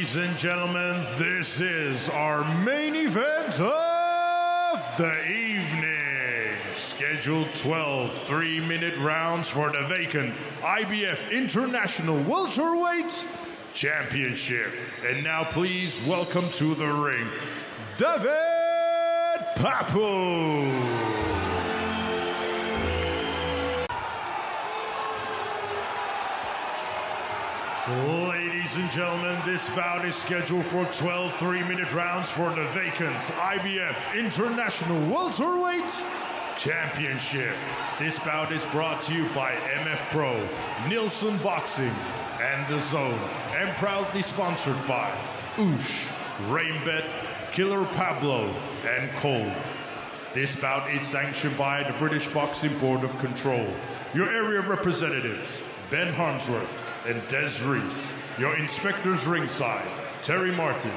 Ladies and gentlemen, this is our main event of the evening. Scheduled 12 3-minute rounds for the vacant IBF International Welterweight Championship. And now please welcome to the ring, David Papot. Ladies and gentlemen, this bout is scheduled for 12 3-minute rounds for the vacant IBF International Welterweight Championship. This bout is brought to you by MF Pro, Nielsen Boxing, and The Zone, and proudly sponsored by Oosh, Rainbet, Killer Pablo, and Cold. This bout is sanctioned by the British Boxing Board of Control. Your area representatives, Ben Harmsworth and Des Reese. Your inspectors ringside, Terry Martin,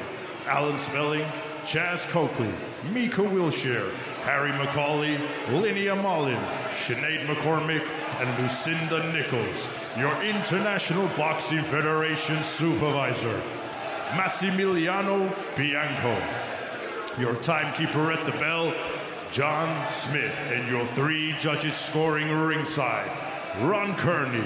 Alan Spelling, Chaz Coakley, Mika Wilshire, Harry McCauley, Linnea Mullen, Sinead McCormick, and Lucinda Nichols. Your International Boxing Federation supervisor, Massimiliano Bianco. Your timekeeper at the bell, John Smith, and your 3 judges scoring ringside, Ron Kearney,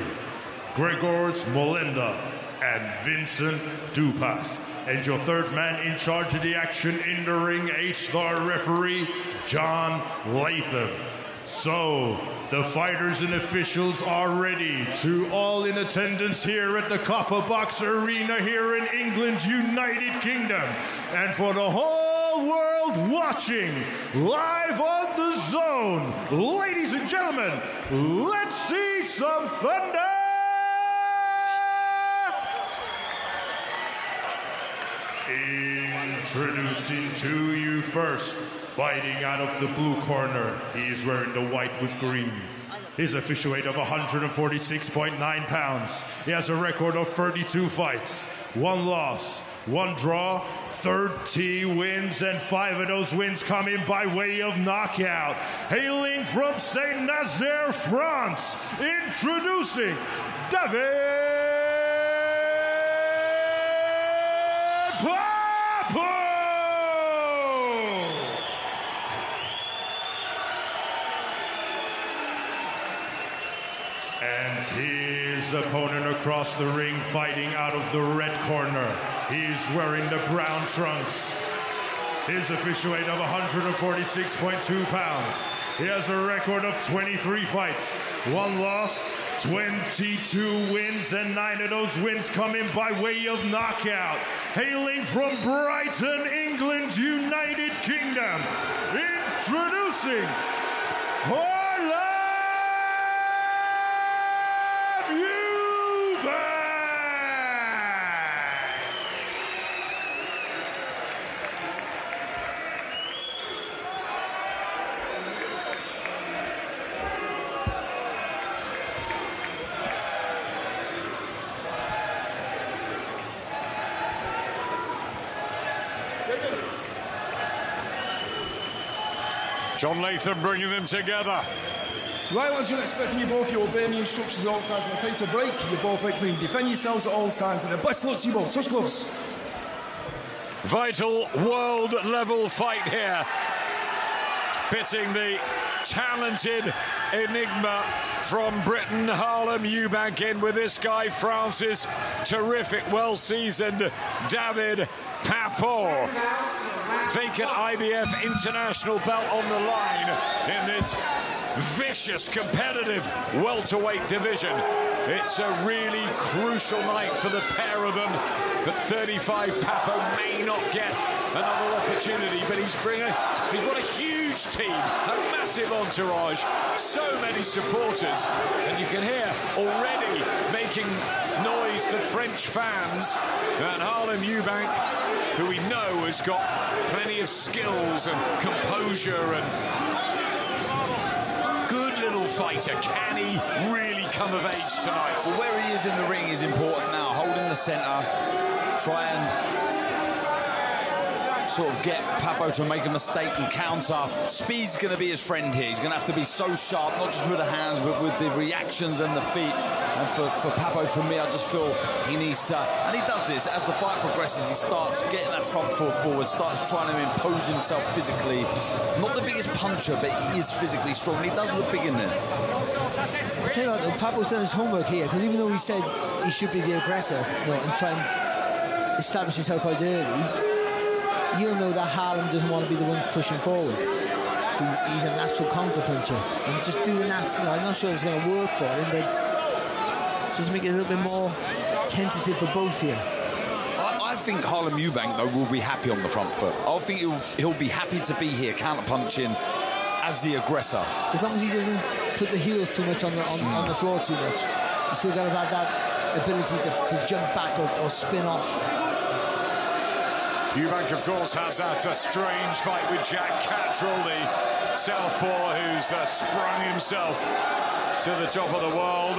Gregors Molenda, and Vincent Dupas. And your third man in charge of the action in the ring, 8-star referee, John Latham. So, the fighters and officials are ready to all in attendance here at the Copper Box Arena here in England's United Kingdom. And for the whole world watching live on The Zone, ladies and gentlemen, let's see some thunder! Introducing to you first, fighting out of the blue corner, he is wearing the white with green. His official weight of 146.9 pounds. He has a record of 32 fights, 1 loss, 1 draw, 30 wins, and 5 of those wins coming by way of knockout. Hailing from Saint-Nazaire, France, introducing David Papot! And his opponent across the ring, fighting out of the red corner. He's wearing the brown trunks. His official weight of 146.2 pounds. He has a record of 23 fights, 1 loss, 22 wins, and 9 of those wins coming by way of knockout. Hailing from Brighton, England, United Kingdom, introducing Harlem, Eubank! John Latham bringing them together. Right, lads, you're expecting you both. You obey the instructions at all times. When I take to break, you both make clean. Defend yourselves at all times. And the best luck to you both. Touch gloves. Vital world-level fight here. Pitting the talented enigma from Britain, Harlem Eubank, in with this guy, France's terrific, well-seasoned David Papot. Vacant IBF International belt on the line in this vicious, competitive welterweight division. It's a really crucial night for the pair of them. But 35, Papot may not get another opportunity, but he's got a huge team, a massive entourage, so many supporters, and you can hear already making noise the French fans. And Harlem Eubank, who we know has got plenty of skills and composure and good little fighter. Can he really come of age tonight? Well, where he is in the ring is important now. Holding the centre, try and sort of get Papot to make a mistake and counter. Speed's going to be his friend here. He's going to have to be so sharp, not just with the hands, but with the reactions and the feet. And for Papot, for me, I just feel he needs to, and he does this, as the fight progresses, he starts getting that front foot forward, starts trying to impose himself physically. Not the biggest puncher, but he is physically strong, and he does look big in there. I'll tell you what, Papot's done his homework here, because even though he said he should be the aggressor, you know, and try and establish himself quite early, you'll know that Harlem doesn't want to be the one pushing forward. He's a natural counter puncher, and just doing that, you know, I'm not sure it's going to work for him, but just make it a little bit more tentative for both here. I think Harlem Eubank, though, will be happy on the front foot. I think he'll be happy to be here, counter-punching as the aggressor. As long as he doesn't put the heels too much on the floor too much. He's still got to have that ability to jump back or spin off. Eubank, of course, has that strange fight with Jack Cattrall, the southpaw who's sprung himself to the top of the world.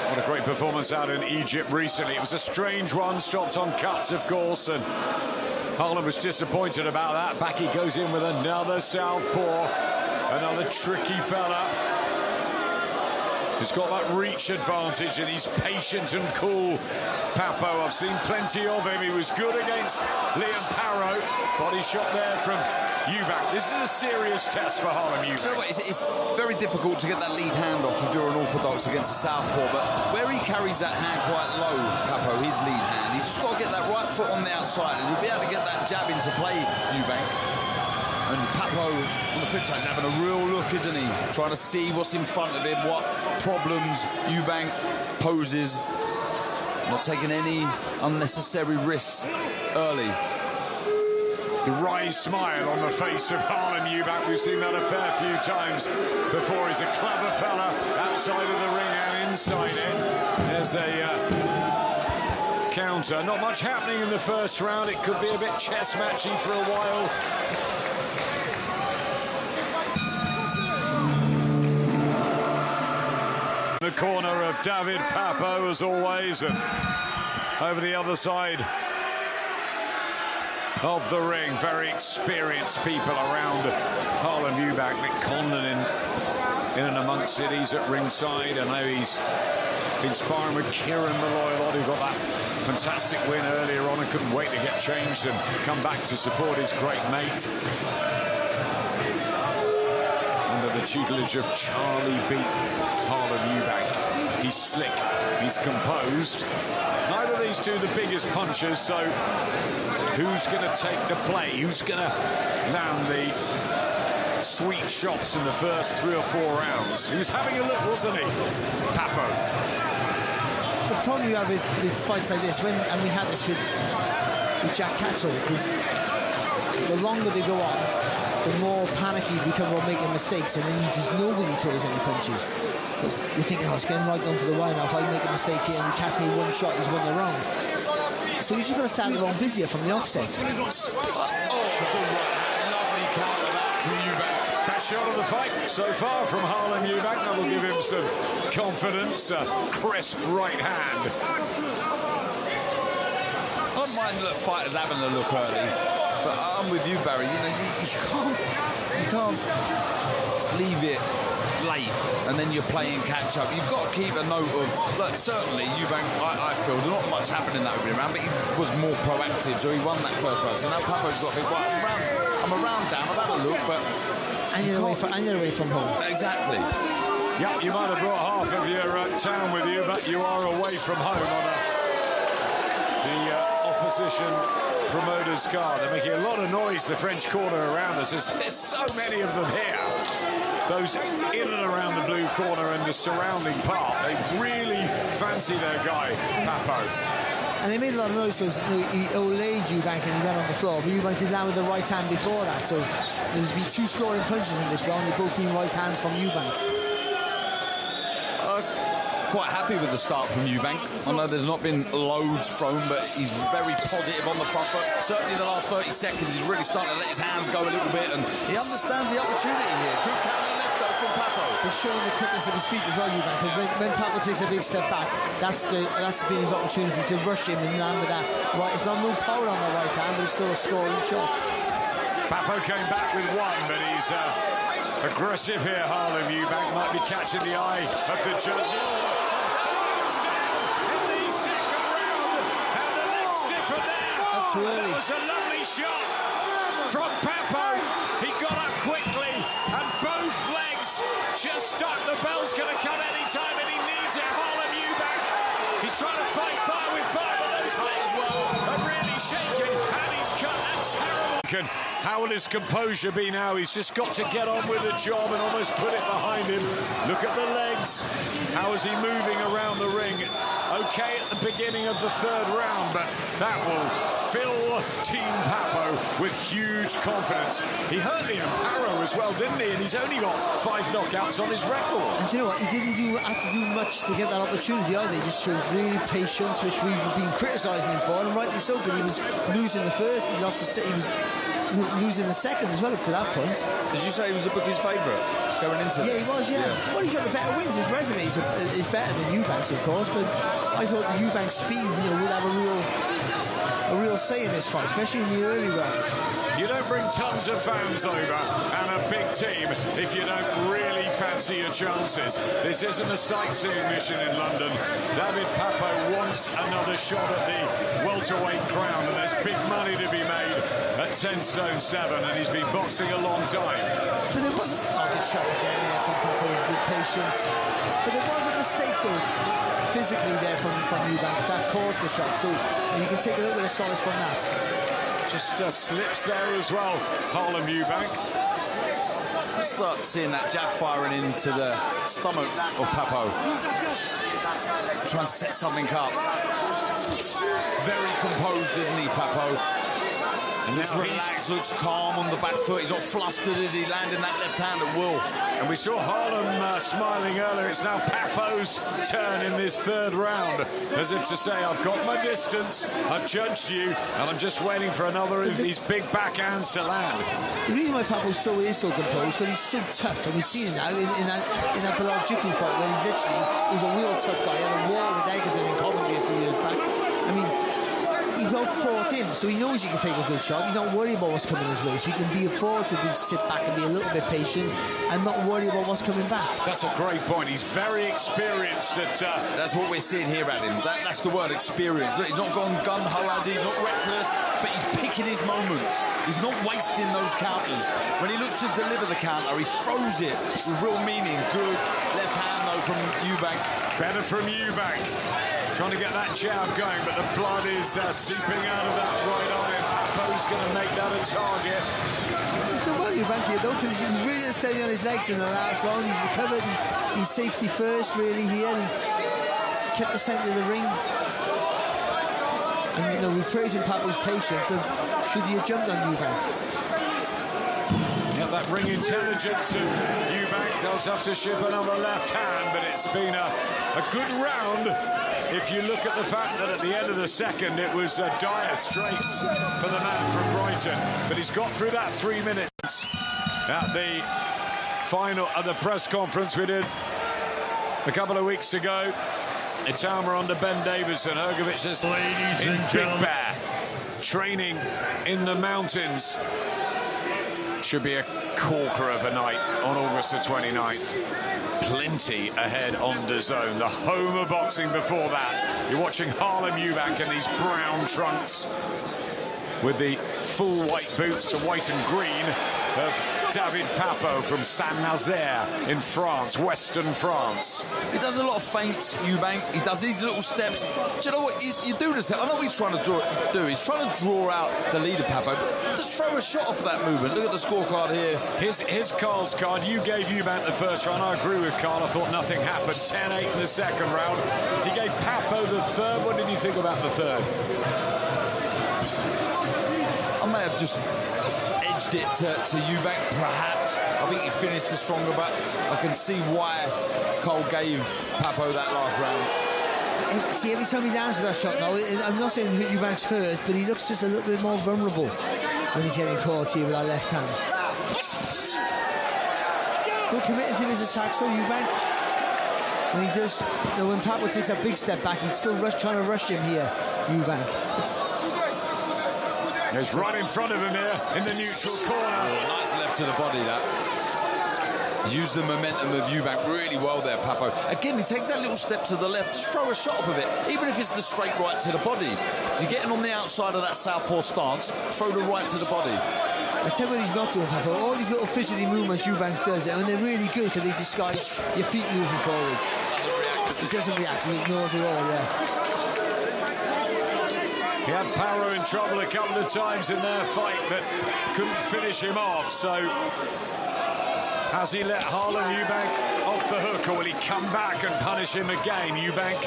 What a great performance out in Egypt recently. It was a strange one, stopped on cuts, of course, and Harlem was disappointed about that. Back he goes in with another southpaw, another tricky fella. He's got that reach advantage, and he's patient and cool. Papot, I've seen plenty of him. He was good against Liam Parrott. Body shot there from Eubank. This is a serious test for Harlem Eubank. You know what, it's very difficult to get that lead hand off if you're an orthodox against a southpaw, but where he carries that hand quite low, Papot, his lead hand, he's just got to get that right foot on the outside, and he'll be able to get that jab into play, Eubank. And Papot, on the flip side, is having a real look, isn't he? Trying to see what's in front of him, what problems Eubank poses. Not taking any unnecessary risks early. The wry smile on the face of Harlem Eubank. We've seen that a fair few times before. He's a clever fella outside of the ring and inside it. There's a counter. Not much happening in the first round. It could be a bit chess matchy for a while. The corner of David Papot, as always, and over the other side of the ring, very experienced people around Harlem Eubank. Nick Condon in and amongst it. He's at ringside. I know he's been sparring with Kieran Malloy a lot, who got that fantastic win earlier on and couldn't wait to get changed and come back to support his great mate. Under the tutelage of Charlie Beat, Harlem Eubank. He's slick, he's composed. Neither of these two the biggest punchers, so who's going to take the play? Who's going to land the sweet shots in the first 3 or 4 rounds? He was having a look, wasn't he? Papot. The problem you have with fights like this, and we had this with Jack Cattrall, is the longer they go on, the more panicky you become about making mistakes, and then you just nobody throws any punches. Because you're thinking, oh, it's getting right down to the wire now. If I make a mistake here and you catch me one shot, he's won the round. So you just got to stand a lot busier from the offset. Lovely counter that from Eubank. Best shot of the fight so far from Harlem Eubank. That will give him some confidence. A crisp right hand. I don't mind fighters having a look early, but I'm with you, Barry. You know, you can't leave it late and then you're playing catch up. You've got to keep a note of, look, certainly Eubank, I feel not much happened in that opening round, but he was more proactive, so he won that first round. So now Papot's got to be right. I'm a round down, I've had a look, but and you're away from home. Exactly. Yep, you might have brought half of your town with you, but you are away from home on the opposition promoter's card. They're making a lot of noise, the French corner around us. There's so many of them here. Those in and around the blue corner and the surrounding part, they really fancy their guy, Papot. And they made a lot of noise, so he olayed Eubank and he went on the floor, but Eubank did land with the right hand before that, so there's been 2 scoring punches in this round. They've both been right hands from Eubank. Quite happy with the start from Eubank. I know there's not been loads thrown, but he's very positive on the front foot. Certainly the last 30 seconds, he's really starting to let his hands go a little bit, and he understands the opportunity here. Good counter left though from Papot. He's showing the quickness of his feet as well, Eubank, because when Papot takes a big step back, that's been his opportunity to rush him and land with that. Right, it's not no power on the right hand, but it's still a scoring shot. Papot came back with one, but he's aggressive here. Harlem Eubank might be catching the eye of the judge. Too early. That was a lovely shot from Papot. He got up quickly and both legs just stuck. The bell's going to come any time and he needs it. Harlem Eubank, he's trying to fight fire with fire, but those legs are really shaking and he's cut. That's terrible. How will his composure be now? He's just got to get on with the job and almost put it behind him. Look at the legs. How is he moving around the ring? Okay at the beginning of the third round, but that will fill Team Papot with huge confidence. He hurt Liam Parrow as well, didn't he? And he's only got 5 knockouts on his record. And you know what? He didn't have to do much to get that opportunity either. He just showed really patience, which we've been criticising him for, and rightly so, because he was losing the first, he was losing the second as well up to that point. Did you say he was the bookie's favourite going into this? Yeah, he was, yeah. Well, he got the better wins. His resume is better than Eubank's, of course, but I thought the Eubank speed, would have a real say in this fight, especially in the early rounds. You don't bring tons of fans over and a big team if you don't really fancy your chances. This isn't a sightseeing mission in London. David Papot wants another shot at the welterweight crown, and there's big money to be made at 10 stone 7, and he's been boxing a long time. But there was a good shot again there from Papot with good patience. But there was a mistake though, physically there from Eubank that caused the shot, so you can take a little bit of solace from that. Just slips there as well, Harlem Eubank. Start seeing that jab firing into the stomach of Papot. Trying to set something up. Very composed, isn't he, Papot? And looks relaxed, looks calm on the back foot. He's not flustered as he landing that left hand at will. And we saw Harlem smiling earlier. It's now Papot's turn in this third round, as if to say, I've got my distance, I've judged you, and I'm just waiting for another of these big backhands to land. The reason why Papot is so composed, because he's so tough, and we've seen him now in that Bilal Jiku fight, where he was a real tough guy. He had a war with Egerton in Coventry a few years back. I mean, he's out-fought him, so he knows he can take a good shot. He's not worried about what's coming his way, so he can be afford to sit back and be a little bit patient and not worry about what's coming back. That's a great point. He's very experienced at... That's what we're seeing here at him. That's the word, experience. He's not gone gun-ho, has he? He's not reckless, but he's picking his moments. He's not wasting those counters. When he looks to deliver the counter, he throws it with real meaning. Good left hand, though, from Eubank. Better from Eubank. Trying to get that jab going, but the blood is seeping out of that right eye. Papot's going to make that a target. He's done well, Eubank here, though, because he's really steady on his legs in the last round. He's recovered. He's safety first, really, here. And kept the centre of the ring. And, we're praising Papot's patience, but should he have jumped on Eubank? Yeah, that ring intelligence of Eubank does have to ship another left hand, but it's been a good round. If you look at the fact that at the end of the second it was dire straits for the man from Brighton, but he's got through that 3 minutes at the final of the press conference we did a couple of weeks ago. It's Alma under Ben Davison. Hrgovic is in Big Bear, training in the mountains. Should be a corker of a night on August the 29th. Plenty ahead on DAZN, the home of boxing. Before that, you're watching Harlem Eubank in these brown trunks with the full white boots, the white and green of David Papot from Saint-Nazaire in France, western France. He does a lot of feints, Eubank. He does these little steps. Do you know what? You do this. I know what he's trying to do. He's trying to draw out the leader, Papot. But just throw a shot off that movement. Look at the scorecard here. Here's Carl's card. You gave Eubank the first round. I agree with Carl. I thought nothing happened. 10-8 in the second round. He gave Papot the third. What did you think about the third? I may have just edged it to Eubank, perhaps. I think he finished the stronger, but I can see why Cole gave Papot that last round. See, every time he lands that shot now, I'm not saying Eubank's hurt, but he looks just a little bit more vulnerable when he's getting caught here with that left hand. Still committed to his attacks though, Eubank. When he does, when Papot takes a big step back, he's still trying to rush him here, Eubank. He's right in front of him here in the neutral corner. Oh, nice left to the body, that. Use the momentum of Eubank really well there, Papot. Again, he takes that little step to the left, just throw a shot off of it, even if it's the straight right to the body. You're getting on the outside of that southpaw stance, throw the right to the body. I tell you what he's not doing, Papot. All these little fidgety movements Eubank does, and they're really good because they disguise your feet moving forward. He doesn't react, he ignores it all, yeah. He had Papot in trouble a couple of times in their fight, but couldn't finish him off, so has he let Harlem Eubank off the hook, or will he come back and punish him again? Eubank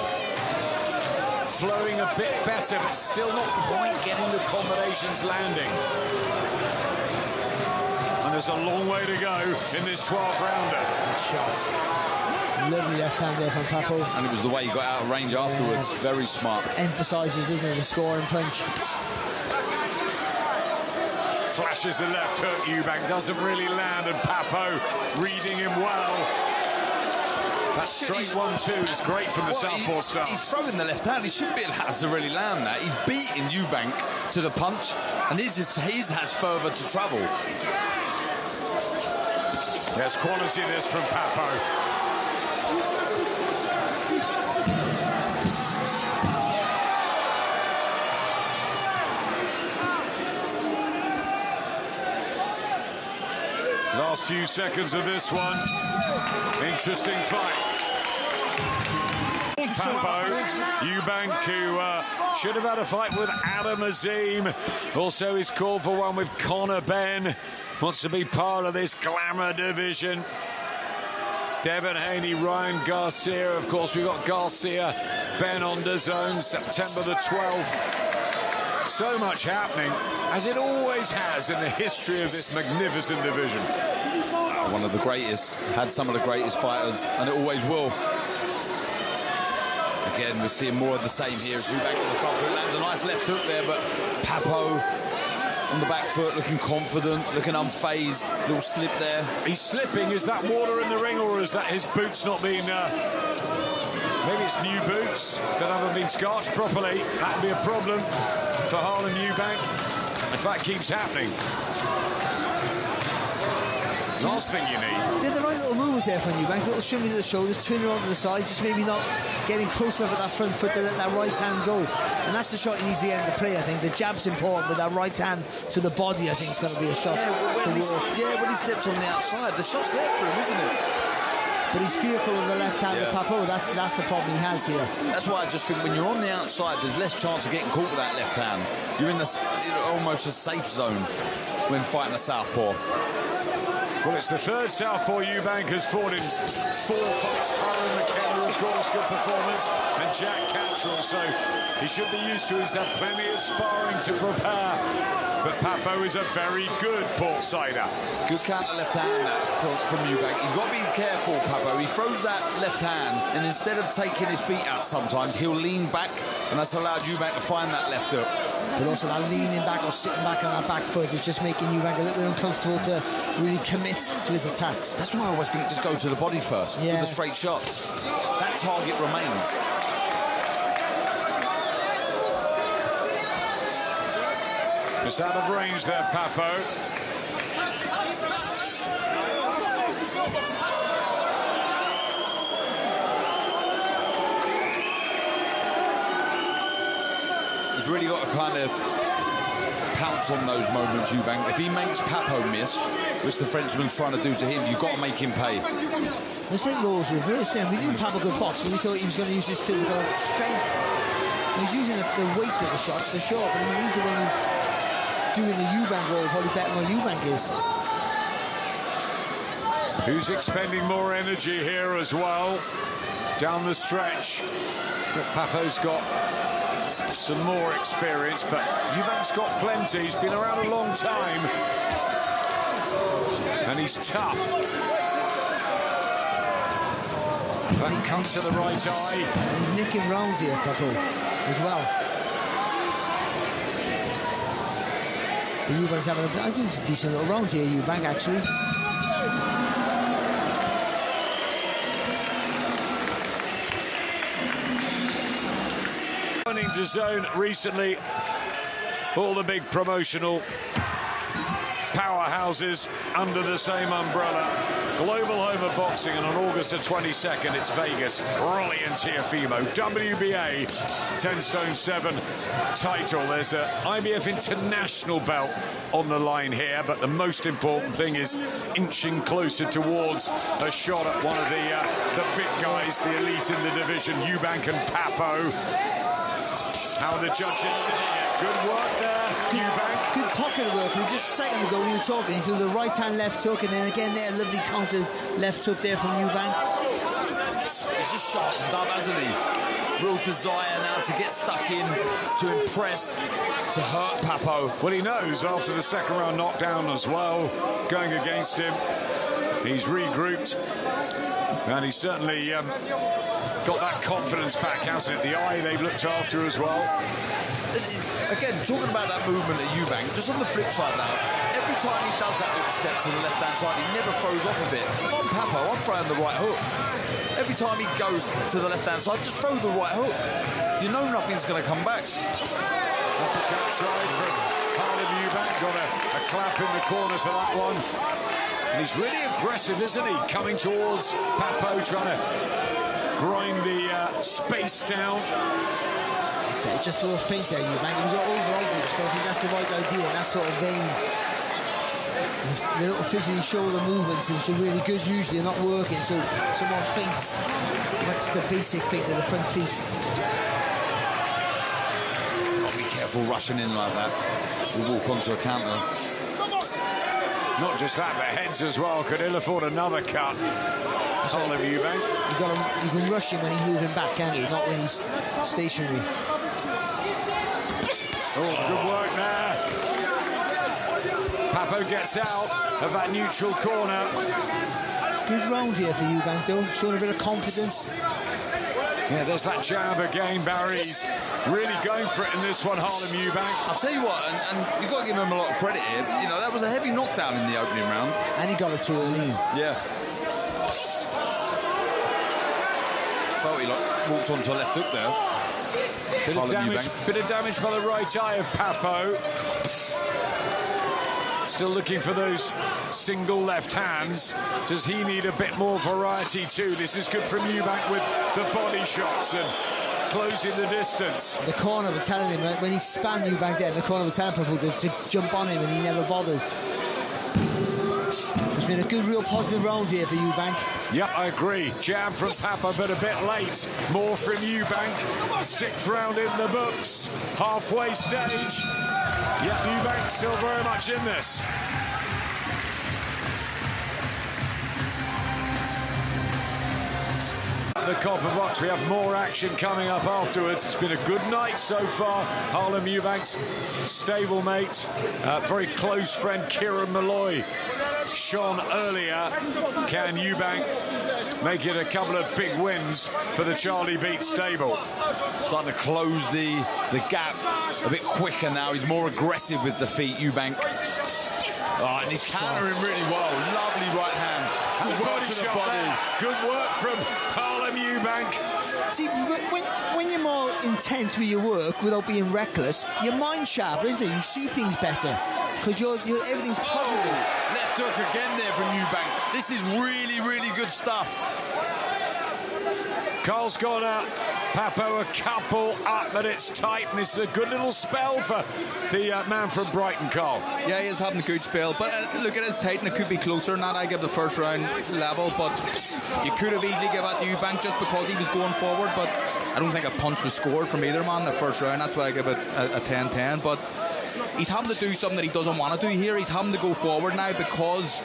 flowing a bit better, but still not quite getting the combinations landing. And there's a long way to go in this 12-rounder. Shot. Lovely left hand there from Papot. And it was the way he got out of range afterwards. Very smart. Emphasises, isn't it, the scoring punch. Flashes the left hook. Eubank doesn't really land, and Papot reading him well. That straight 1-2 is great from the southpaw stance. He's throwing the left hand. He shouldn't be allowed to really land that. He's beating Eubank to the punch, and his has further to travel. There's quality in this from Papot. Last few seconds of this one. Interesting fight. Papot, Eubank, who should have had a fight with Adam Azim. Also he's called for one with Conor Benn. Wants to be part of this glamour division. Devin Haney, Ryan Garcia. Of course, we've got Garcia, Ben on DAZN, September the 12th. So much happening, as it always has in the history of this magnificent division. One of the greatest, had some of the greatest fighters, and it always will. Again, we're seeing more of the same here as Eubank on the front foot. Lands a nice left hook there, but Papot on the back foot, looking confident, looking unfazed. Little slip there. He's slipping. Is that water in the ring, or is that his boots not being... maybe it's new boots that haven't been scotched properly. That would be a problem for Harlem Eubank. If that keeps happening. Last thing you need. They're the right little movements there from Eubank. Little shimmies of the shoulders, turn around to the side, just maybe not getting close enough at that front foot to let that right hand go. And that's the shot he needs to get into play, I think. The jab's important, but that right hand to the body, I think, is going to be a shot. When he steps on the outside, the shot's there for him, isn't it? But he's fearful of the left hand of Papot. That's the problem he has here. That's why I just think when you're on the outside, there's less chance of getting caught with that left hand. You're in almost a safe zone when fighting a southpaw. Well, it's the third southpaw Eubank has fought in 4 fights. Tyrone McKenna, of course, good performance, and Jack Cattrall, so he should be used to it. He's had plenty of sparring to prepare. But Papot is a very good port-sider. Good counter left hand from Eubank. He's got to be careful, Papot. He throws that left hand, and instead of taking his feet out sometimes, he'll lean back, and that's allowed Eubank to find that left hook. But also that leaning back or sitting back on that back foot is just making Eubank a little bit uncomfortable to really commit to his attacks. That's why I always think just go to the body first with the straight shots. That target remains. Just out of range there, Papot. He's really got to kind of pounce on those moments, Eubank. If he makes Papot miss, which the Frenchman's trying to do to him, you've got to make him pay. I think roles reversed then. We didn't Papot good box, and we thought he was going to use his physical strength. He's using the weight of the shot, the shot, but I mean, he's the one who's doing the Eubank role, probably better than what Eubank is. Who's expending more energy here as well down the stretch? But Papot's got some more experience, but Eubank's got plenty. He's been around a long time, and he's tough. But he comes to the right eye. And he's nicking rounds here, Papot, as well. Eubank's having I think it's a decent little round here, Eubank, actually. Turning to DAZN recently, all the big promotional powerhouses under the same umbrella. Global home of boxing, and on August the 22nd, it's Vegas. Rolly and Tiafimo, WBA 10 stone 7 title. There's an IBF international belt on the line here, but the most important thing is inching closer towards a shot at one of the big guys, the elite in the division, Eubank and Papot. How are the judges sitting here? Good work there, Eubank. Good pocket work. And just a second ago when you were talking, he threw the right hand left hook, and then again there, lovely counter left hook there from Eubank. He's just sharpened up, hasn't he? Real desire now to get stuck in, to impress, to hurt Papot. Well, he knows after the second round knockdown as well, going against him, he's regrouped, and he's certainly got that confidence back, hasn't it? The eye they've looked after as well. Again, talking about that movement at Eubank, just on the flip side now, every time he does that little step to the left-hand side, he never throws off a bit. If I'm Papot, I'm throwing the right hook. Every time he goes to the left-hand side, just throw the right hook. You know nothing's going to come back. Uppercut try from Harlem Eubank, got a clap in the corner for that one. And he's really aggressive, isn't he? Coming towards Papot, trying to grind the space down. Just a little feint there, Eubank. He was overall good, so I think that's the right idea, that sort of vein. The little fidgety shoulder movements which are really good usually, are not working, so some more feints. That's the basic feint of the front feet. Got to be careful rushing in like that. We'll walk onto a counter. Not just that, but heads as well. Could ill afford another cut. Harlem Eubank. You can rush him when he's moving back, can't you? Not when he's stationary. Oh, good work there. Papot gets out of that neutral corner. Good round here for Eubank, though. Showing a bit of confidence. Yeah, there's that jab again, Barry. He's really going for it in this one, Harlem Eubank. I'll tell you what, and you've got to give him a lot of credit here. You know, that was a heavy knockdown in the opening round. And he got it too early. Yeah. Felt he walked onto a left hook there. Bit of damage by the right eye of Papot. Still looking for those single left hands. Does he need a bit more variety too? This is good from Eubank with the body shots and closing the distance. The corner were telling him, when he spanned Eubank there, the corner were telling Papot to jump on him, and he never bothered. It's been a good, real positive round here for Eubank. Yep, I agree. Jab from Papot, but a bit late. More from Eubank. 6th round in the books. Halfway stage. Yep, Eubank still very much in this. The copper box, we have more action coming up afterwards. It's been a good night so far. Harlem Eubank's stablemate, very close friend Kieran Malloy shone earlier. Can Eubank make it a couple of big wins for the Charlie Beat stable? Starting to close the gap a bit quicker now. He's more aggressive with the feet, Eubank. Oh, and he's countering really well. Lovely right hand. Good work to the body. Good work from Harlem Eubank. See, when you're more intense with your work without being reckless, your mind's sharper, isn't it? You see things better because everything's positive. Left hook again there from Eubank. This is really, really good stuff. Carl's gone out. Papot a couple up, but it's tight, and this is a good little spell for the man from Brighton, Carl. Yeah, he is having a good spell, but look, it is tight and it could be closer than that. I give the first round level, but you could have easily given it to Eubank just because he was going forward, but I don't think a punch was scored from either man in the first round. That's why I give it a 10-10, but he's having to do something that he doesn't want to do here. He's having to go forward now because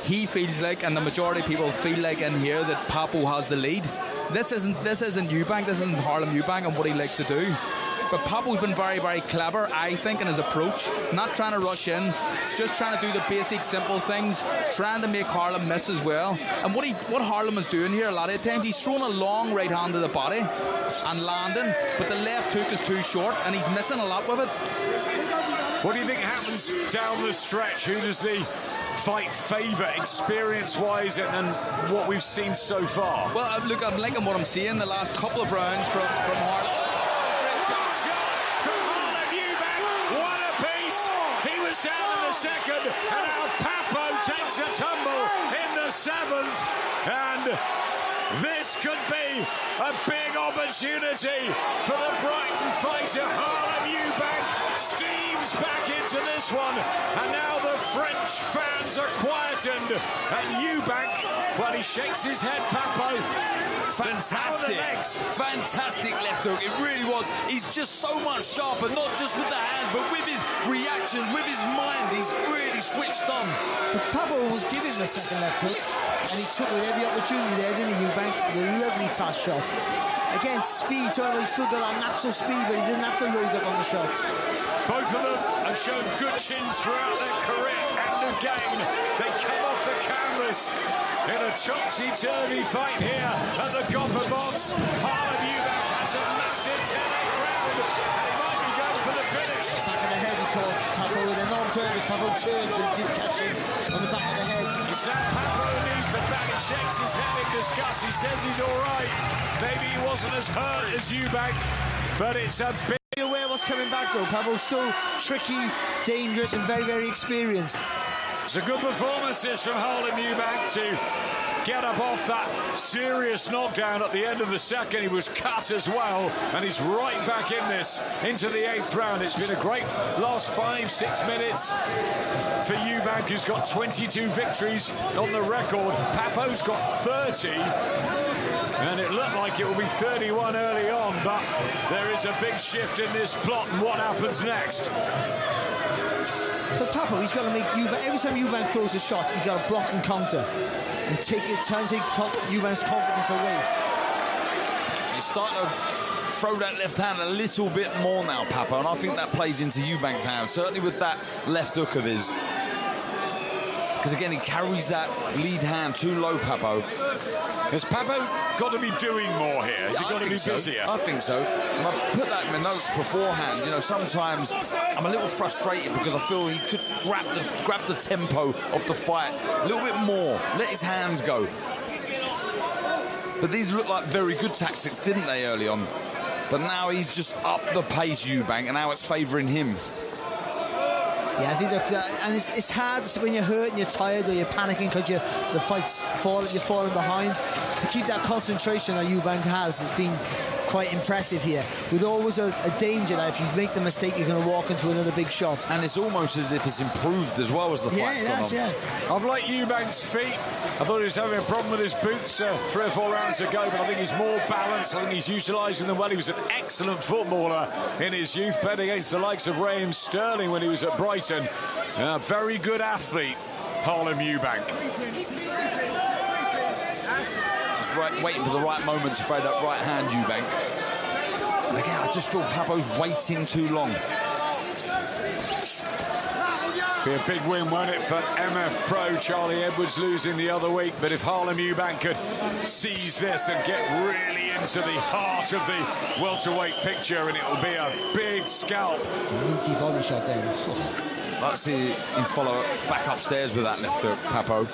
he feels like, and the majority of people feel like in here, that Papot has the lead. This isn't Eubank, this isn't Harlem Eubank and what he likes to do. But Papot's been very, very clever, I think, in his approach. Not trying to rush in, just trying to do the basic, simple things, trying to make Harlem miss as well. And what Harlem is doing here a lot of times, he's throwing a long right hand to the body and landing, but the left hook is too short and he's missing a lot with it. What do you think happens down the stretch? Who does the fight favour experience-wise and what we've seen so far? Well, look, I'm liking what I'm seeing the last couple of rounds from Harlem. Great shot from Harlem Eubank. What a second, and now Papot takes a tumble in the 7th, and this could be a big opportunity for the Brighton fighter. Harlem Eubank steams back into this one, and now the French fans are quietened, and Eubank, well, he shakes his head, Papot. Fantastic left hook, it really was. He's just so much sharper, not just with the hand, but with his reactions, with his mind. He's really switched on. But Papot was given the second left hook, and he took with every opportunity there, didn't he, Eubank? The lovely fast shot. Again, speed, so he's still got that natural speed, but he didn't have to load up on the shots. Both of them have shown good chins throughout their career, and again, they come off the canvas in a topsy-turvy fight here at the Copper Box. Harlem Eubank has a massive 10-8 round, and he might be going for the finish. Back of the head, he caught Papot with a non-turn. Papot turned, but he did catch him on the back of the head. He slapped Papot knees to back and shakes his head in disgust. He says he's all right. Maybe he wasn't as hurt as Eubank, but it's a big... Be aware what's coming back though. Papot's still tricky, dangerous, and very, very experienced. It's a good performance this from Harlem Eubank to get up off that serious knockdown at the end of the second. He was cut as well, and he's right back in this into the 8th round. It's been a great last 5-6 minutes for Eubank, who's got 22 victories on the record. Papot's got 30, and it looked like it would be 31 early on, but there is a big shift in this plot, and what happens next? But Papot, he's got to make Eubank, every time Eubank throws a shot, he's got to block and counter and take Eubank's confidence away. He's starting to throw that left hand a little bit more now, Papot, and I think that plays into Eubank's hand, certainly with that left hook of his. Because again, he carries that lead hand too low, Papot. Has Papot got to be doing more here? Has he got to be busier? I think so. And I put that in my notes beforehand. You know, sometimes I'm a little frustrated because I feel he could grab the tempo of the fight a little bit more. Let his hands go. But these look like very good tactics, didn't they, early on? But now he's just up the pace, Eubank, and now it's favouring him. Yeah, I think that, and it's hard when you're hurt and you're tired or you're panicking because the fight's falling, you're falling behind. To keep that concentration that Eubank has been quite impressive here. With always a danger that if you make the mistake, you're going to walk into another big shot. And it's almost as if it's improved as well as the fight's gone on. Yeah. I've liked Eubank's feet. I thought he was having a problem with his boots 3 or 4 rounds ago, but I think he's more balanced. I think he's utilising them well. He was an excellent footballer in his youth, played against the likes of Raheem Sterling when he was at Brighton. A very good athlete, Harlem Eubank. Just waiting for the right moment to throw that right hand, Eubank. And again, I just feel Papot's waiting too long. Be a big win, won't it, for MF Pro? Charlie Edwards losing the other week, but if Harlem Eubank could seize this and get really into the heart of the welterweight picture, and it will be a big scalp. Meaty body shot there. Let's see him follow back upstairs with that left hook, Papot.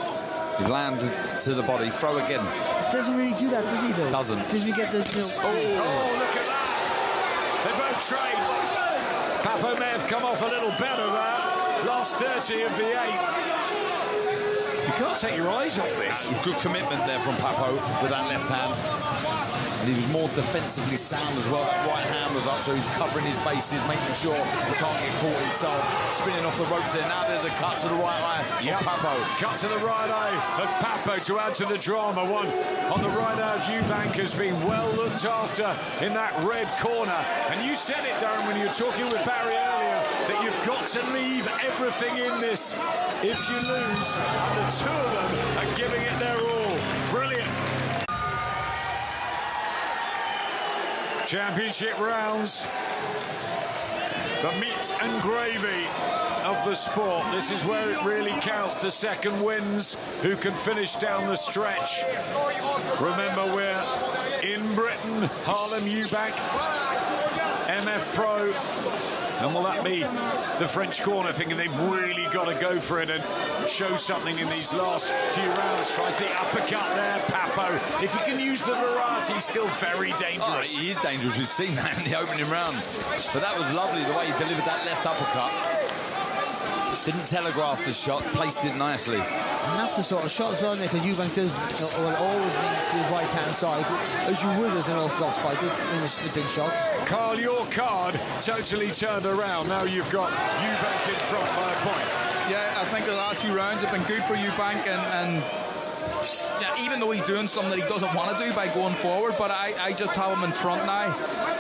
He lands to the body, throw again. Doesn't really do that, does he, though? Doesn't. Doesn't get the... Oh, look at that. They both trade. Papot may have come off a little better there. Last 30 of the 8th. You can't take your eyes off this. Good commitment there from Papot with that left hand. And he was more defensively sound as well. That right hand was up, so he's covering his bases, making sure he can't get caught himself. Spinning off the ropes there. Now there's a cut to the right eye of Papot. Cut to the right eye of Papot to add to the drama. One on the right eye of Eubank has been well looked after in that red corner. And you said it, Darren, when you were talking with Barry earlier, that you've got to leave everything in this if you lose. And the two of them are giving it their all. Brilliant. Championship rounds, the meat and gravy of the sport. This is where it really counts. The second wins, who can finish down the stretch. Remember, we're in Britain. Harlem Eubank, MF Pro. And will that be the French corner thinking they've really got to go for it and show something in these last few rounds? Tries the uppercut there, Papot. If he can use the variety, he's still very dangerous. Oh, he is dangerous. We've seen that in the opening round. But that was lovely, the way he delivered that left uppercut. Didn't telegraph the shot, placed it nicely. And that's the sort of shot as well, Nick, because Eubank does always lean to his right-hand side, as you would as an orthodox fighter in the slipping shots. Carl, your card totally turned around. Now you've got Eubank in front by a point. Yeah, I think the last few rounds have been good for Eubank, and yeah, even though he's doing something that he doesn't want to do by going forward, but I just have him in front now.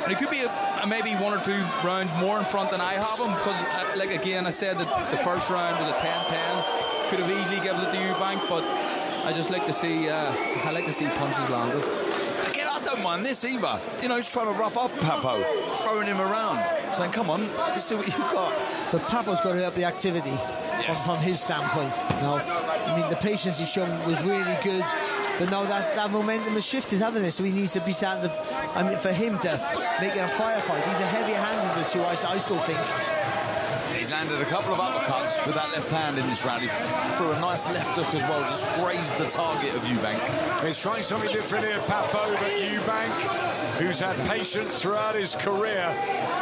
And it could be maybe 1 or 2 rounds more in front than I have him, because, like again, I said that the first round was a 10-10. Could have easily given it to Eubank, but I just like to see punches landed. Again, I don't mind this either. You know, he's trying to rough up Papot, throwing him around, saying, come on, let's see what you've got. But Papot's got to up the activity from his standpoint. You know, I mean, the patience he's shown was really good, but now that momentum has shifted, hasn't it? So he needs to be starting to, I mean, for him to make it a firefight. He's a heavier hand of the two, I still think. He's landed a couple of uppercuts with that left hand in this round. He threw a nice left hook as well, just grazed the target of Eubank. He's trying something different here, Papot, but Eubank, who's had patience throughout his career,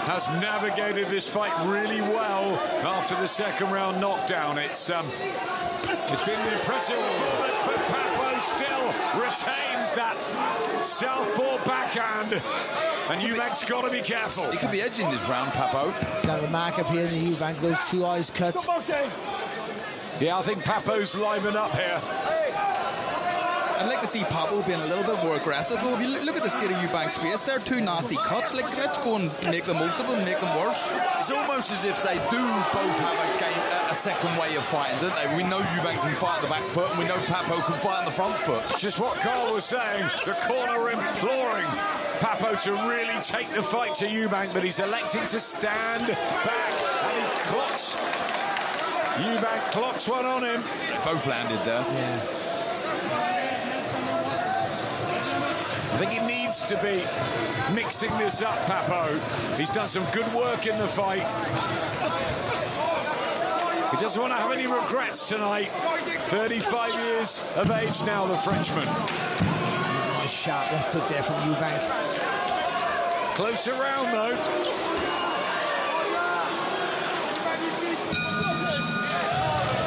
has navigated this fight really well after the second round knockdown. It's been an impressive performance, but Papot still retains that southpaw backhand. And Eubank's got to be careful. He could be edging this round, Papot. He's got a mark up here in the Eubank, those 2 eyes cut. Yeah, I think Papot's livened up here. I'd like to see Papot being a little bit more aggressive. Though, if you look at the state of Eubank's face, they're 2 nasty cuts. Like, let's go and make the most of them, make them worse. It's almost as if they do both have a second way of fighting, don't they? We know Eubank can fight on the back foot, and we know Papot can fight on the front foot. Just what Carl was saying, the corner imploring Papot to really take the fight to Eubank, but he's electing to stand back, and he clocks. Eubank clocks one on him. They both landed there. Yeah. I think he needs to be mixing this up, Papot. He's done some good work in the fight. He doesn't want to have any regrets tonight. 35 years of age now, the Frenchman. Nice sharp left hook there from Eubank. Close around, though.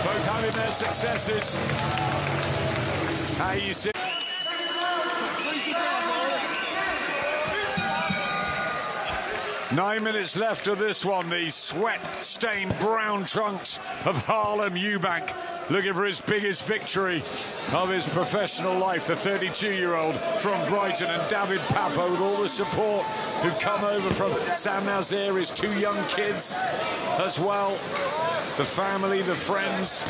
Both having their successes. How you see? Nine minutes left of this one. The sweat-stained brown trunks of Harlem Eubank looking for his biggest victory of his professional life. The 32-year-old from Brighton, and David Papot with all the support who've come over from Saint-Nazaire, his 2 young kids as well. The family, the friends.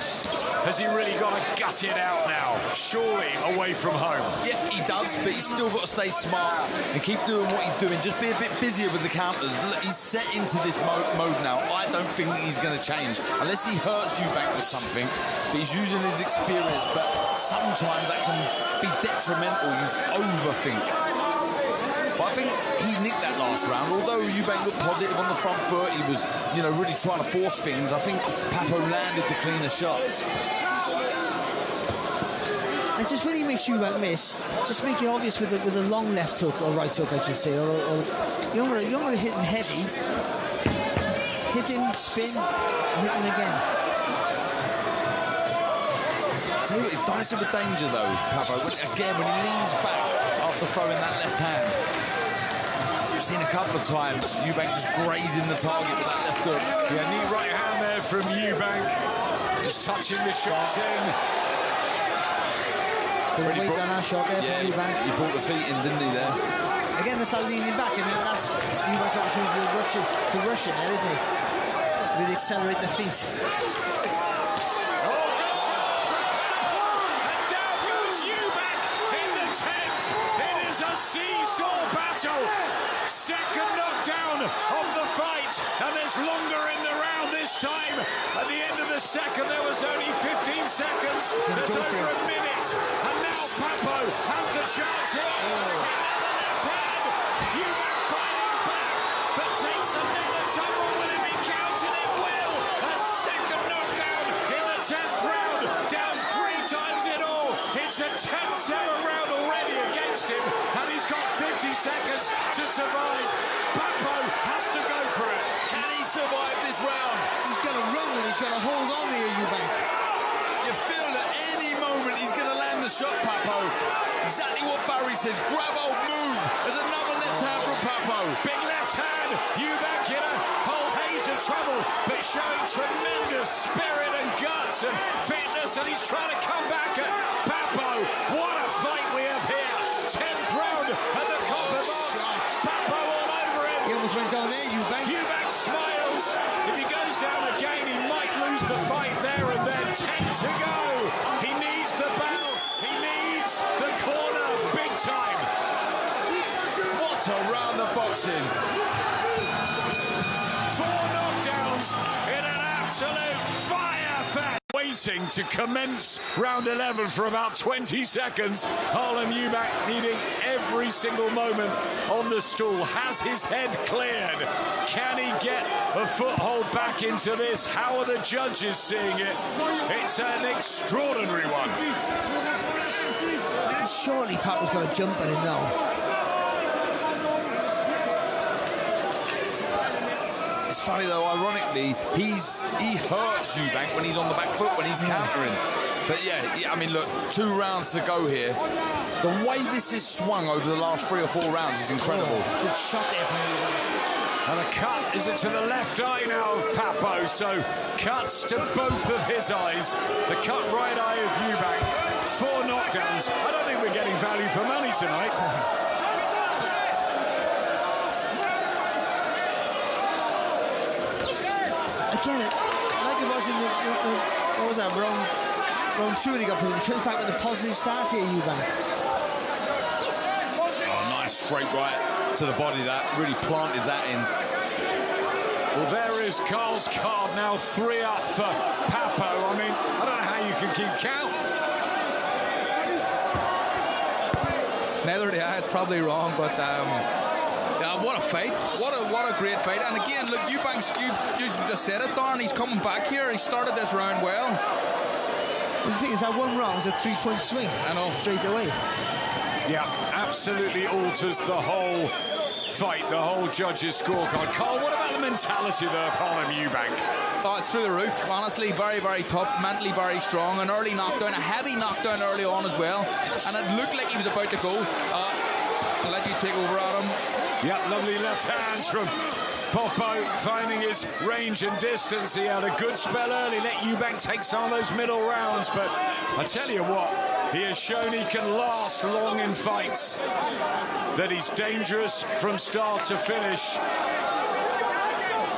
Has he really got to gut it out now? Surely away from home. Yeah, he does, but he's still got to stay smart and keep doing what he's doing. Just be a bit busier with the counters. He's set into this mode now. I don't think he's going to change unless he hurts Eubank with something. But he's using his experience, but sometimes that can be detrimental. You overthink. But I think he nicked that last round. Although Eubank looked positive on the front foot, he was, really trying to force things. I think Papot landed the cleaner shots. And just when he makes Eubank miss, just make it obvious with a long left hook, or right hook, I should say. Or you're going to hit him heavy. Hit him, spin, hit him again. I tell you what, he's dicey with danger, though, Papot. When he leans back after throwing that left hand. We've seen a couple of times Eubank just grazing the target with that left hook. Yeah, knee right hand there from Eubank. Just touching the shots in. Bit of weight on that shot there from Eubank. He brought the feet in, didn't he, there? Again, they start leaning back, and then that's Eubank's opportunity to rush it there, isn't he? Really accelerate the feet. Seesaw battle. Second knockdown of the fight, and there's longer in the round this time. At the end of the second, there was only 15 seconds. There's over a minute, and now Papot has the chance here. Another left hand. Eubank fighting back, but takes another tumble. Will it be counted? It will. A second knockdown in the 10th round. Down 3 times in all. It's a 10-7 round already against him, and he's got 50 seconds to survive. Papot has to go for it. Can he survive this round? He's going to run when he he's got to hold on here, Eubank. You feel that any moment he's going to land the shot, Papot. Exactly what Barry says. Grab hold, move. There's another left hand from Papot. Big left hand. Eubank in a whole haze of trouble, but showing tremendous spirit and guts and fitness, and he's trying to come back at Papot. What a fight we have here. 10th round at the copper box. Papot all over him. He almost went down there, Eubank. Eubank smiles. If he goes down again, he might lose the fight there and then. 10 to go. He needs the bell. He needs the corner big time. What a round of boxing. 4 knockdowns in an absolute fire fest. Waiting to commence round 11 for about 20 seconds. Harlem Eubank needing every single moment on the stool. Has his head cleared? Can he get a foothold back into this? How are the judges seeing it? It's an extraordinary one. Surely Papot's got to jump on him now. It's funny though, ironically, he hurts Eubank when he's on the back foot, when he's countering. But yeah, I mean, look, 2 rounds to go here. The way this is swung over the last 3 or 4 rounds is incredible. Good shot there from Eubank. And a cut is it to the left eye now of Papot, so cuts to both of his eyes. The cut right eye of Eubank. 4 knockdowns. I don't think we're getting value for money tonight. Again, like it was in the what was that, round 2 when he got through. He comes back with a positive start here, Eubank. Oh, nice straight right to the body, that really planted that in. Well, there is Carl's card now, 3 up for Papot. I mean, I don't know how you can keep count. Neither do I. It's probably wrong, but what a fight. What a great fight. And again, look, Eubank, you just said it, Darren. He's coming back here. He started this round well. The thing is, that 1 round was a 3-point swing. I know. Straight away. Yeah, absolutely alters the whole fight, the whole judges' scorecard. Carl, what about the mentality there of Harlem Eubank? Oh, it's through the roof. Honestly, very, very tough. Mentally very strong. An early knockdown, a heavy knockdown early on as well. And it looked like he was about to go. I'll let you take over, Adam. Yeah, lovely left hands from Papot, finding his range and distance. He had a good spell early, let Eubank take some of those middle rounds, but I tell you what, he has shown he can last long in fights, that he's dangerous from start to finish.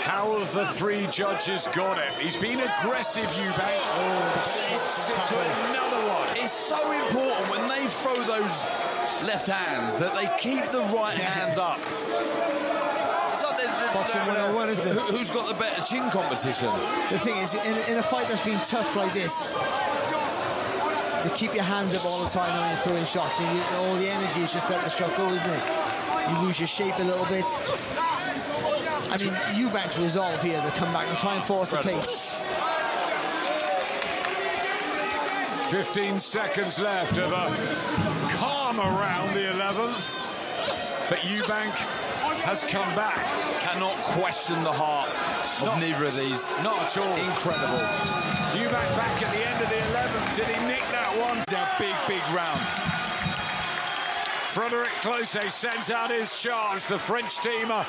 How have the 3 judges got him? He's been aggressive, Eubank. It's into another one. It's so important when they throw those left hands that they keep the right hands up. It's like Boxing 101, isn't it? Who's got the better chin competition? The thing is, in a fight that's been tough like this, you keep your hands up all the time when you're throwing shots, and all the energy is just let the shot go, isn't it? You lose your shape a little bit. I mean, Eubank's resolve here to come back and try and force the pace. 15 seconds left of a calm around the 11th, but Eubank has come back. Cannot question the heart of neither of these. Not at all. Incredible. Eubank back at the end of the 11th. Did he nick that one? A big, big round. Frederic Closet sends out his charge. The French team are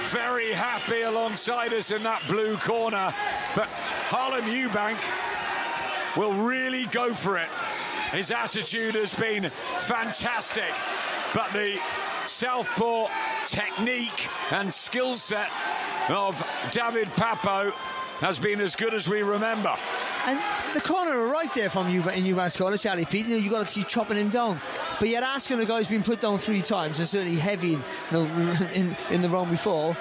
very happy alongside us in that blue corner, but Harlem Eubank will really go for it. His attitude has been fantastic, but the southpaw technique and skill set of David Papot has been as good as we remember. And the corner right there from Eubank's corner, Charlie Pete, you've got to keep chopping him down. But yet asking a guy who's been put down 3 times, and certainly heavy in the round before,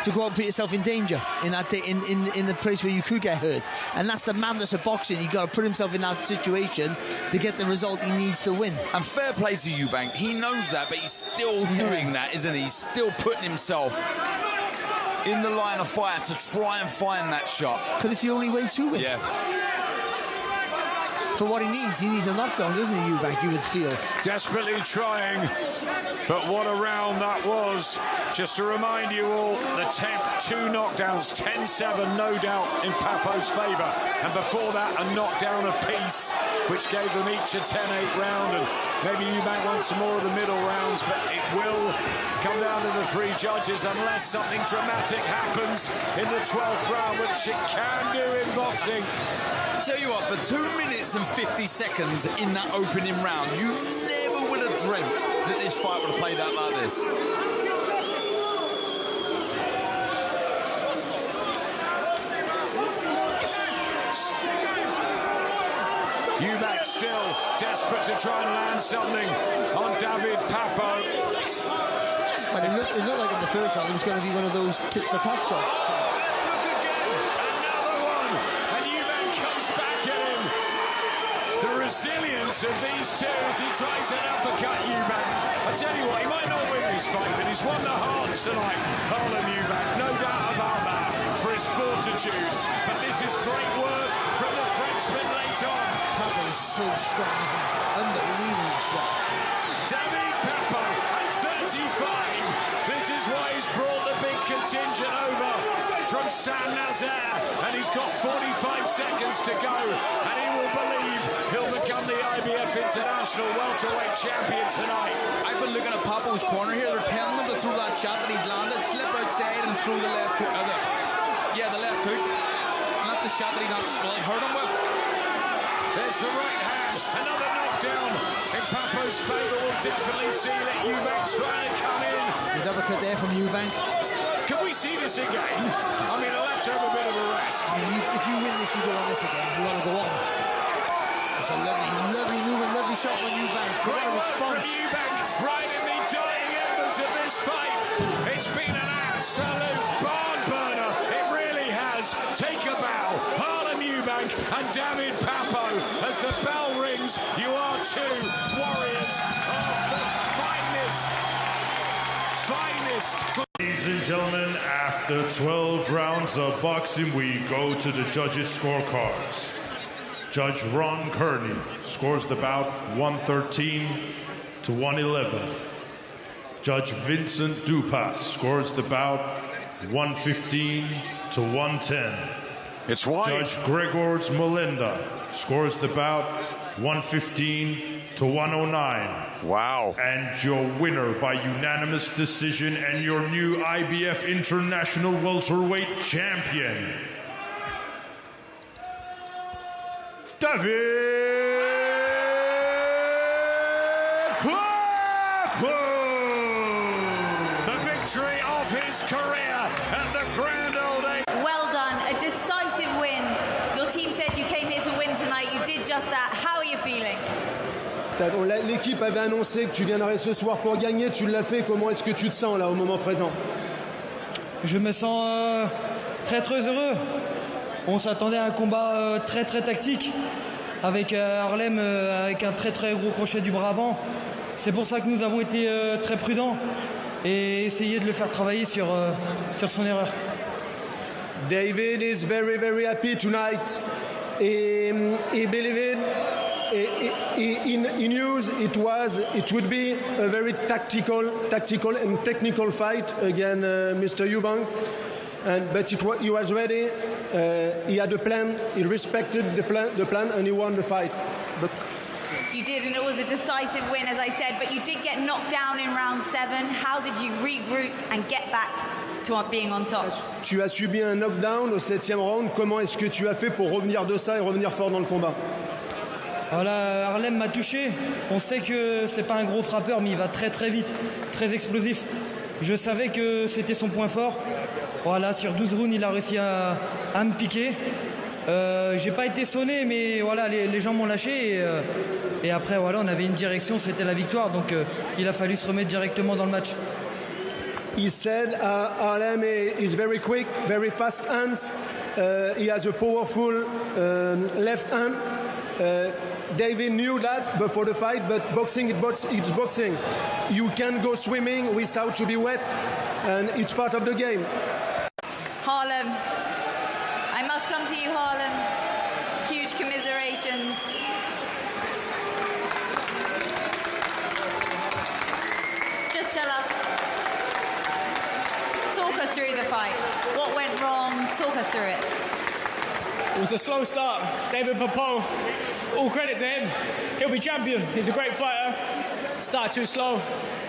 to go out and put yourself in danger in the place where you could get hurt. And that's the madness of boxing. You've got to put himself in that situation to get the result he needs to win. And fair play to Eubank. He knows that, but he's still doing that, isn't he? He's still putting himself in the line of fire to try and find that shot. Because it's the only way to win. Yeah. for what he needs a knockdown, doesn't he, Eubank, you would feel? Desperately trying, but what a round that was. Just to remind you all, the 10th, 2 knockdowns, 10-7, no doubt, in Papot's favour. And before that, a knockdown apiece, which gave them each a 10-8 round. And maybe Eubank wants some more of the middle rounds, but it will come down to the 3 judges unless something dramatic happens in the 12th round, which it can do in boxing. I tell you what, for 2 minutes and 50 seconds in that opening round, you never would have dreamt that this fight would have played out like this. Eubank still desperate to try and land something on David Papot. But it looked like in the first round it was going to be one of those tit-for-tat shots. Look again, another one, and Eubank comes back at him. The resilience of these two as he tries an uppercut, Eubank. I tell you what, he might not win this fight, but he's won the hearts tonight. Harlem Eubank, no doubt about that, for his fortitude. But this is great work from the Frenchman late on. Papot is so strong, isn't he? Unbelievably strong. David Papot at 35. This is why he's brought the big contingent over from Saint-Nazaire, and he's got 45 seconds to go, and he will believe he'll become the IBF International welterweight champion tonight. I've been looking at Papot's corner here. They're telling him to throw that shot that he's landed, slip outside and throw the left hook. The left hook. And that's the shot that he hurt him with. There's the right hand, another knockdown in Papot's favour. We'll definitely see that Eubank trying to come in. Good uppercut there from Eubank. Can we see this again? I mean, I'll have to have a bit of a rest. I mean, if you win this, you go on this again. You want to go on. It's a lovely move and lovely shot from Eubank. Great work from Eubank, right in the dying embers of this fight. It's been an absolute barn burner. It really has. Take a bow. Harlem Eubank and David Papot. As the bell rings, you are 2 warriors of the finest. Ladies and gentlemen, after 12 rounds of boxing, we go to the judges' scorecards. Judge Ron Kearney scores the bout 113 to 111. Judge Vincent Dupas scores the bout 115 to 110. It's wide. Judge Gregors Molenda scores the bout 115 to 109. Wow. And your winner by unanimous decision and your new IBF International welterweight champion, David Papot. The victory of his career at the Grand Old Age. Well done, a decisive win. Your team said you came here to win tonight. You did just that. How are you feeling? L'équipe avait annoncé que tu viendrais ce soir pour gagner. Tu l'as fait. Comment est-ce que tu te sens là au moment présent? Je me sens très heureux. On s'attendait à un combat très tactique avec Harlem avec un très gros crochet du bras avant. C'est pour ça que nous avons été très prudents et essayé de le faire travailler sur son erreur. David is very happy tonight. He believed he knew it would be a very tactical and technical fight against Mr. Eubank. But he was ready. He had a plan. He respected the plan, and he won the fight. But you did, and it was a decisive win, as I said. But you did get knocked down in round 7. How did you regroup and get back to being on top? Tu as subi un knockdown au 7e round. Comment est-ce que tu as fait pour revenir de ça et revenir fort dans le combat? Voilà, Harlem m'a touché. On sait que c'est pas un gros frappeur, mais il va très vite, très explosif. Je savais que c'était son point fort. Voilà, sur 12 rounds, il a réussi à me piquer. J'ai pas été sonné, mais voilà, les gens m'ont lâché. Et après, voilà, on avait une direction, c'était la victoire. Donc, il a fallu se remettre directement dans le match. He said Harlem is very quick, very fast hands. He has a powerful left hand. David knew that before the fight, but boxing, it's boxing. You can go swimming without to be wet, and it's part of the game. Harlem, I must come to you, Harlem. Huge commiserations. fight. What went wrong? Talk us through it. It was a slow start. David Papot, all credit to him. He'll be champion. He's a great fighter. Started too slow.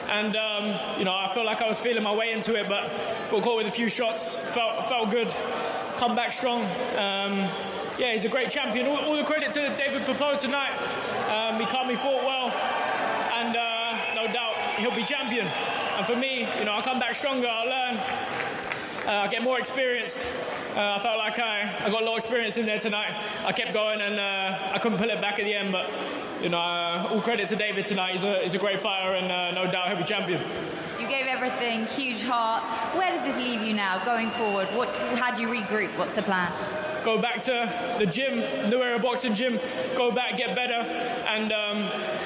And, I felt like I was feeling my way into it, but got caught with a few shots. Felt good. Come back strong. He's a great champion. All the credit to David Papot tonight. He fought well. And no doubt he'll be champion. And for me, I'll come back stronger. I'll learn. I'll get more experience. I felt like I got a lot of experience in there tonight. I kept going and I couldn't pull it back at the end, but all credit to David tonight. He's a great fighter and no doubt he'll be champion. You gave everything, huge heart. Where does this leave you now, going forward? How do you regroup? What's the plan? Go back to the gym, New Era Boxing Gym, go back, get better, and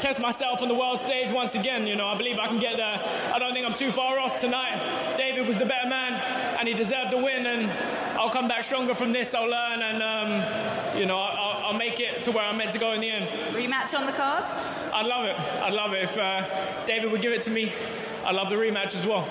test myself on the world stage once again. I believe I can get there. I don't think I'm too far off tonight. David was the better man, and he deserved the win, and I'll come back stronger from this. I'll learn, and I'll make it to where I'm meant to go in the end. Rematch on the cards? I'd love it. If David would give it to me, I'd love the rematch as well.